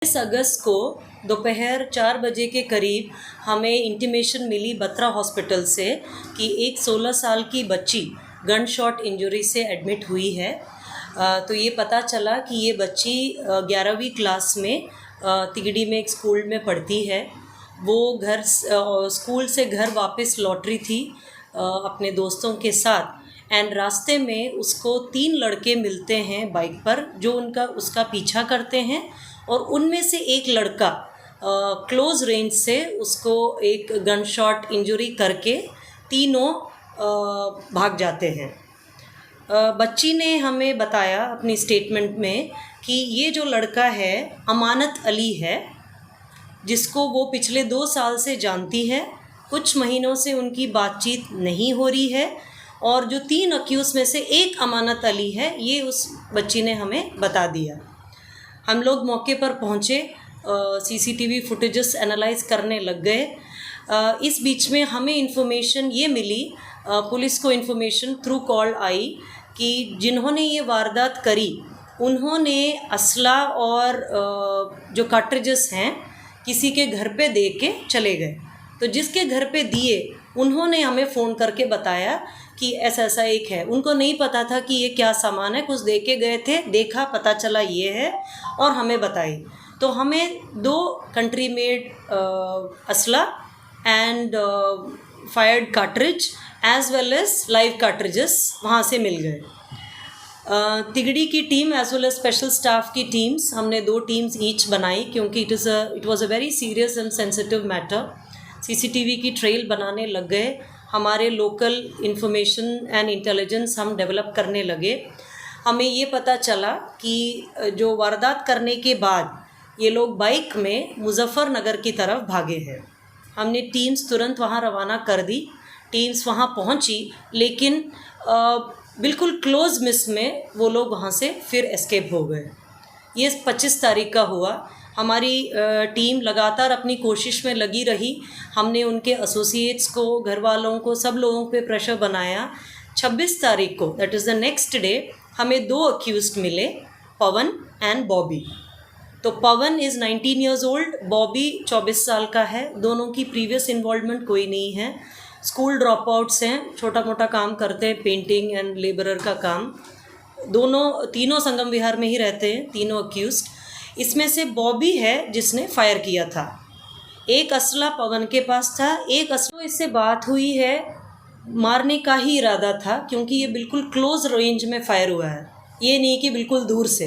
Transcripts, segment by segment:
अगस्त को दोपहर 4 बजे के करीब हमें इंटीमेशन मिली बत्रा हॉस्पिटल से कि एक 16 साल की बच्ची गन शॉट इंजरी से एडमिट हुई है। तो ये पता चला कि ये बच्ची 11वीं क्लास में तिगड़ी में एक स्कूल में पढ़ती है। वो स्कूल से घर वापस लौट रही थी अपने दोस्तों के साथ एंड रास्ते में उसको 3 लड़के मिलते हैं बाइक पर जो उसका पीछा करते हैं और उनमें से एक लड़का क्लोज़ रेंज से उसको एक गन शॉट इंजरी करके तीनों भाग जाते हैं। बच्ची ने हमें बताया अपनी स्टेटमेंट में कि ये जो लड़का है अमानत अली है, जिसको वो पिछले 2 साल से जानती है। कुछ महीनों से उनकी बातचीत नहीं हो रही है और जो 3 अक्यूज़ में से एक अमानत अली है, ये उस बच्ची ने हमें बता दिया। हम लोग मौके पर पहुँचे, सीसीटीवी फुटेजेस एनालाइज करने लग गए। इस बीच में हमें इन्फॉर्मेशन ये मिली, पुलिस को इन्फॉर्मेशन थ्रू कॉल आई कि जिन्होंने ये वारदात करी उन्होंने असला और जो कार्ट्रिजेस हैं किसी के घर पे दे के चले गए। तो जिसके घर पे दिए उन्होंने हमें फ़ोन करके बताया कि ऐसा ऐसा एक है। उनको नहीं पता था कि ये क्या सामान है, कुछ दे के गए थे, देखा पता चला ये है और हमें बताई। तो हमें 2 कंट्री मेड असला and fired cartridge as well as live cartridges वहाँ से मिल गए। तिगड़ी की team as well as special staff की टीम्स, हमने 2 टीम्स ईच बनाई क्योंकि it was a very serious and sensitive matter. CCTV की ट्रेल बनाने लग गए, हमारे लोकल इंफॉर्मेशन एंड इंटेलिजेंस हम डेवलप करने लगे। हमें ये पता चला कि जो वारदात करने के बाद ये लोग बाइक में मुजफ्फरनगर की तरफ भागे हैं। हमने टीम्स तुरंत वहाँ रवाना कर दी। टीम्स वहाँ पहुँची लेकिन बिल्कुल क्लोज मिस में वो लोग वहाँ से फिर एस्केप हो गए। ये 25 तारीख का हुआ। हमारी टीम लगातार अपनी कोशिश में लगी रही। हमने उनके एसोसिएट्स को, घर वालों को, सब लोगों पे प्रेशर बनाया। 26 तारीख को, that is the next day, हमें 2 अक्यूज़्ड मिले, पवन एंड बॉबी। तो पवन इज़ 19 ईयर्स ओल्ड, बॉबी 24 साल का है। दोनों की प्रीवियस इन्वॉल्वमेंट कोई नहीं है। स्कूल ड्रॉप आउट्स हैं, छोटा मोटा काम करते हैं, पेंटिंग एंड लेबरर का काम। तीनों संगम विहार में ही रहते हैं, तीनों अक्यूज़्ड। इसमें से बॉबी है जिसने फायर किया था। एक असला पवन के पास था, एक असला इससे बात हुई है, मारने का ही इरादा था क्योंकि ये बिल्कुल क्लोज रेंज में फायर हुआ है, ये नहीं कि बिल्कुल दूर से।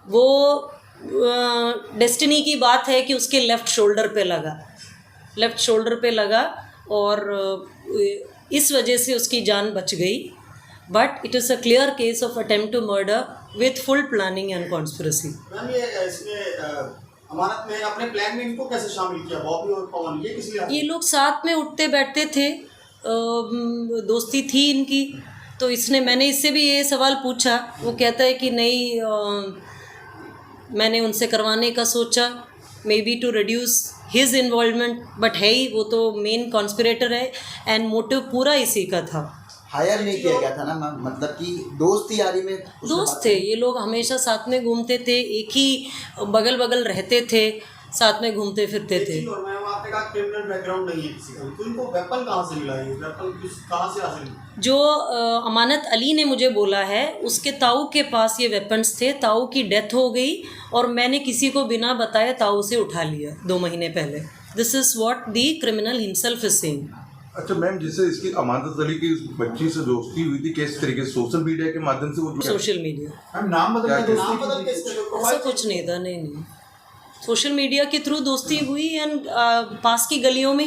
वो डेस्टिनी की बात है कि उसके लेफ़्ट शोल्डर पे लगा और इस वजह से उसकी जान बच गई। But it is a clear case of attempt to murder with full planning and conspiracy. Ma'am, ये इसमें अमानत में अपने प्लान में इनको कैसे शामिल किया, बॉबी और पवन? ये किस लिए? ये लोग साथ में उठते बैठते थे, दोस्ती थी इनकी। तो मैंने इससे भी ये सवाल पूछा, वो कहता है कि नहीं, मैंने उनसे करवाने का सोचा, maybe to reduce his involvement, but है ही, वो तो मेन कॉन्स्पिरेटर है एंड मोटिव पूरा इसी का था। हायर नहीं किया गया था ना, मतलब कि दोस्ती यारी में दोस्त थे ये लोग, हमेशा साथ में घूमते थे, एक ही बगल रहते थे, साथ में घूमते फिरते थे। और मैम, आपने कहा क्रिमिनल बैकग्राउंड नहीं है किसी का, तो इनको वेपन कहाँ से मिला? ये वेपन कहाँ से हासिल? जो अमानत अली ने मुझे बोला है, उसके ताऊ के पास ये वेपन्स थे। ताऊ की डेथ हो गई और मैंने किसी को बिना बताए ताऊ से उठा लिया 2 महीने पहले। This is what the criminal himself is saying. अच्छा मैम, जिससे इसकी अमानत अली की बच्ची से दोस्ती हुई थी, किस तरीके से? सोशल मीडिया के माध्यम से? वो सोशल मीडिया। मैम, नाम बदल के ऐसा कुछ नहीं था, नहीं। सोशल मीडिया के थ्रू दोस्ती हुई एंड पास की गलियों में ही